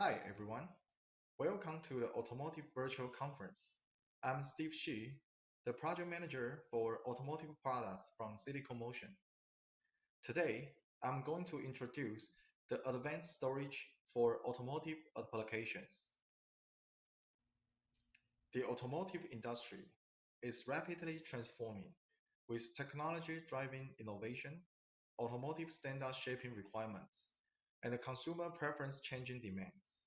Hi everyone, welcome to the Automotive Virtual Conference. I'm Steve Shi, the project manager for automotive products from Silicon Motion. Today, I'm going to introduce the advanced storage for automotive applications. The automotive industry is rapidly transforming with technology driving innovation, automotive standard shaping requirements, and consumer preference changing demands.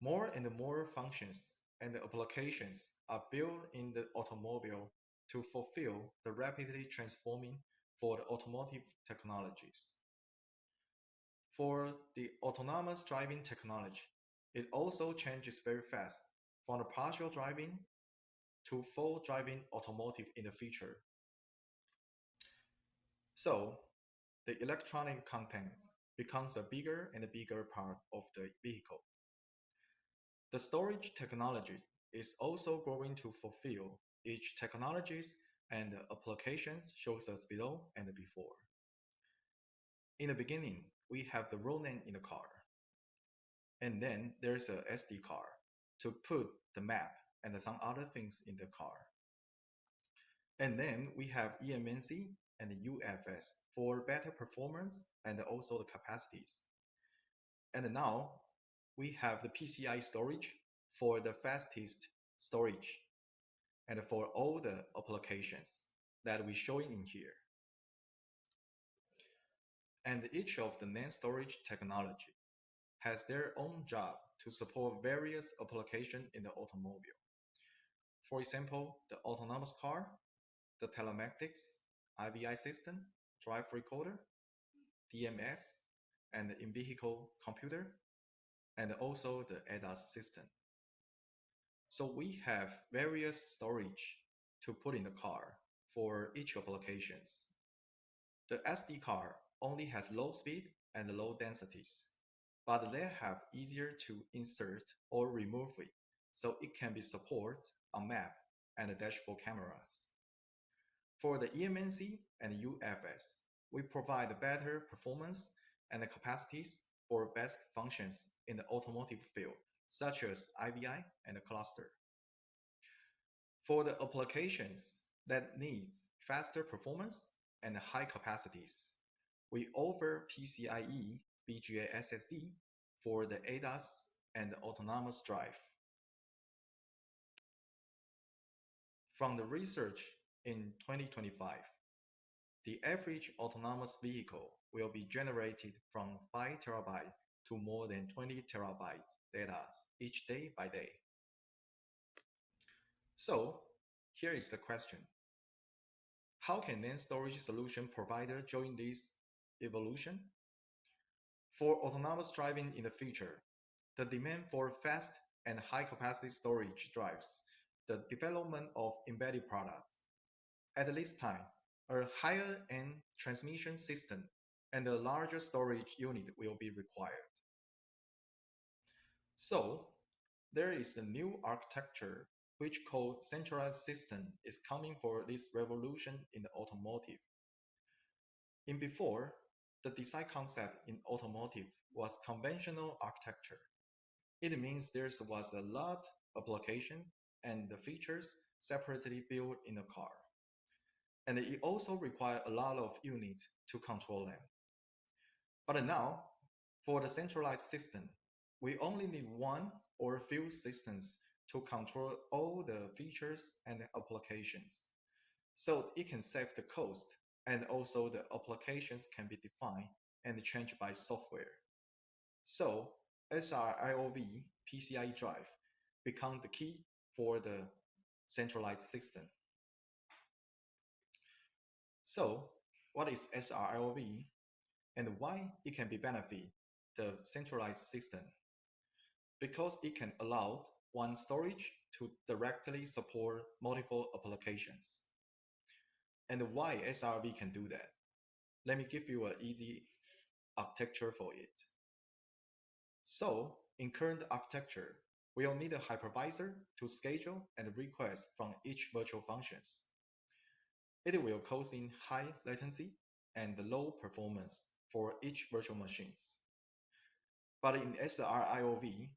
More and more functions and applications are built in the automobile to fulfill the rapidly transforming for the automotive technologies. For the autonomous driving technology, it also changes very fast from the partial driving to full driving automotive in the future. So the electronic contents becomes a bigger and bigger part of the vehicle. The storage technology is also growing to fulfill each technologies and applications shows us below and before. In the beginning, we have the roll NAND in the car, and then there's a SD card to put the map and some other things in the car. And then we have eMMC and UFS for better performance and also the capacities. And now we have the PCI storage for the fastest storage and for all the applications that we showing in here. And each of the NAND storage technology has their own job to support various applications in the automobile. For example, the autonomous car, the telematics, IVI system, drive recorder, DMS, and the in-vehicle computer, and also the ADAS system. So we have various storage to put in the car for each applications. The SD card only has low speed and low densities, but they have easier to insert or remove it, so it can be support on map and dashboard cameras. For the eMMC and UFS, we provide better performance and capacities for basic functions in the automotive field, such as IVI and cluster. For the applications that needs faster performance and high capacities, we offer PCIe BGA SSD for the ADAS and autonomous drive. From the research in 2025, the average autonomous vehicle will be generated from 5 terabytes to more than 20 terabytes data each day by day. So here is the question. How can NAND storage solution provider join this evolution? For autonomous driving in the future, the demand for fast and high capacity storage drives the development of embedded products. At this time, a higher end transmission system and a larger storage unit will be required. So there is a new architecture which called centralized system is coming for this revolution in the automotive. In before, the design concept in automotive was conventional architecture. It means there was a lot application and the features separately built in a car. And it also required a lot of units to control them. But now, for the centralized system, we only need one or a few systems to control all the features and applications. So it can save the cost and also the applications can be defined and changed by software. So SR-IOV PCIe drive become the key for the centralized system. So what is SR-IOV and why it can be benefit the centralized system? Because it can allow one storage to directly support multiple applications. And why SRV can do that? Let me give you an easy architecture for it. So in current architecture, we'll need a hypervisor to schedule and request from each virtual functions. It will cause in high latency and low performance for each virtual machines. But in SR-IOV,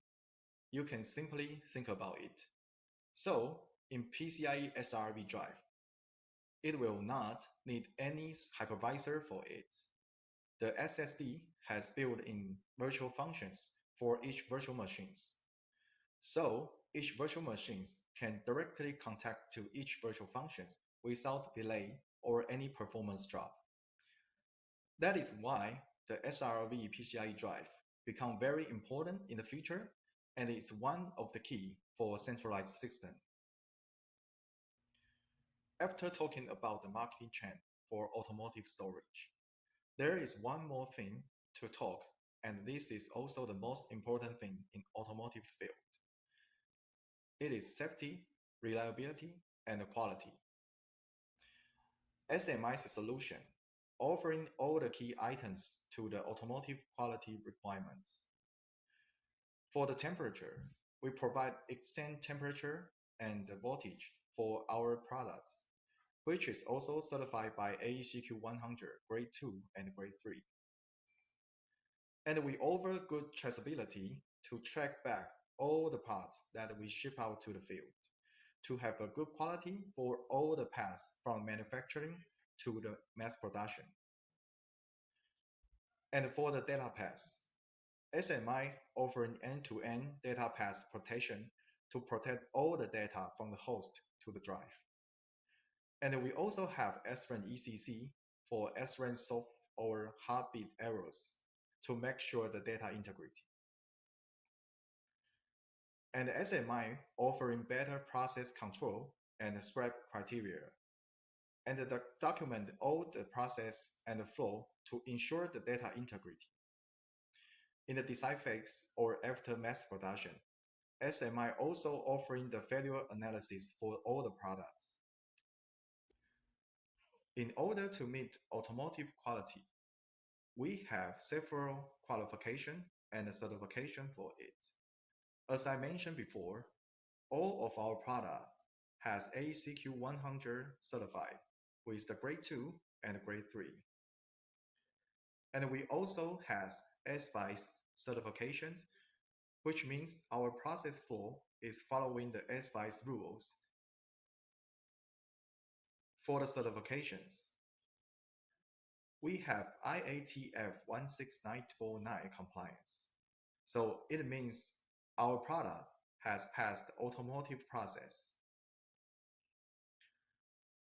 you can simply think about it. So, in PCIe SR-IOV drive, it will not need any hypervisor for it. The SSD has built-in virtual functions for each virtual machines. So each virtual machine can directly connect to each virtual function without delay or any performance drop. That is why the SR-IOV PCIe drive become very important in the future, and it's one of the key for centralized system. After talking about the marketing trend for automotive storage, there is one more thing to talk, and this is also the most important thing in automotive field. It is safety, reliability, and quality. SMI's solution, offering all the key items to the automotive quality requirements. For the temperature, we provide extended temperature and voltage for our products, which is also certified by AEC-Q 100 Grade 2 and Grade 3. And we offer good traceability to track back all the parts that we ship out to the field, to have a good quality for all the paths from manufacturing to the mass production. And for the data paths, SMI offering end-to-end data path protection to protect all the data from the host to the drive. And we also have SRAM ECC for SRAM soft or heartbeat errors to make sure the data integrity. And SMI offering better process control and scrap criteria, and document all the process and the flow to ensure the data integrity. In the design phase or after mass production, SMI also offering the failure analysis for all the products. In order to meet automotive quality, we have several qualification and certification for it. As I mentioned before, all of our product has AEC-Q 100 certified with the Grade 2 and Grade 3. And we also has SVICE certification, which means our process flow is following the SVICE rules. For the certifications, we have IATF 16949 compliance. So it means our product has passed the automotive process.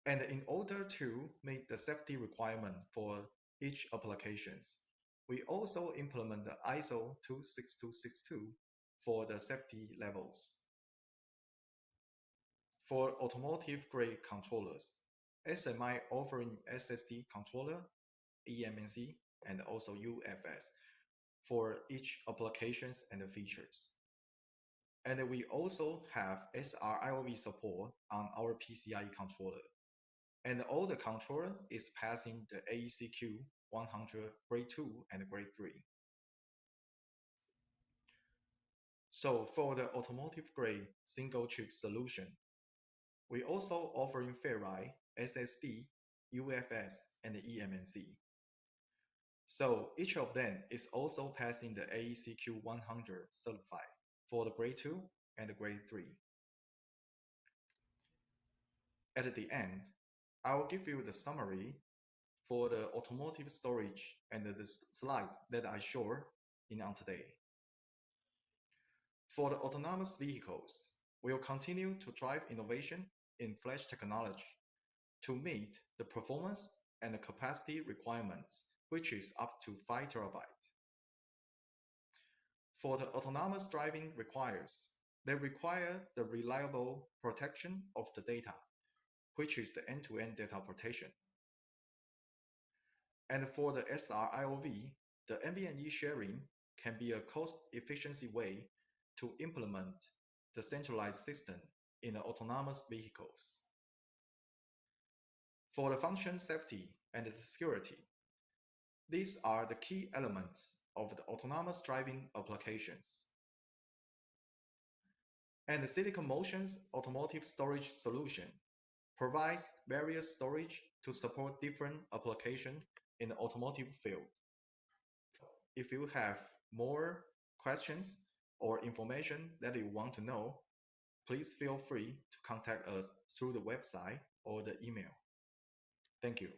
And in order to meet the safety requirement for each applications, we also implement the ISO 26262 for the safety levels. For automotive grade controllers, SMI offering SSD controller, eMMC, and also UFS for each applications and features. And we also have SR-IOV support on our PCIe controller. And all the controller is passing the AEC-Q 100 Grade 2 and Grade 3. So for the automotive grade single chip solution, we also offering Ferrite, SSD, UFS, and eMMC. So each of them is also passing the AEC-Q 100 certified for the Grade 2 and the Grade 3. At the end, I will give you the summary for the automotive storage and the slides that I showed on today. For the autonomous vehicles, we will continue to drive innovation in flash technology to meet the performance and the capacity requirements, which is up to 5 terabytes. For the autonomous driving they require the reliable protection of the data, which is the end-to-end data protection. And for the SR-IOV, the NVMe sharing can be a cost-efficiency way to implement the centralized system in the autonomous vehicles. For the function safety and the security, these are the key elements of the autonomous driving applications. And the Silicon Motion's automotive storage solution provides various storage to support different applications in the automotive field. If you have more questions, or information that you want to know, please feel free to contact us through the website or the email. Thank you.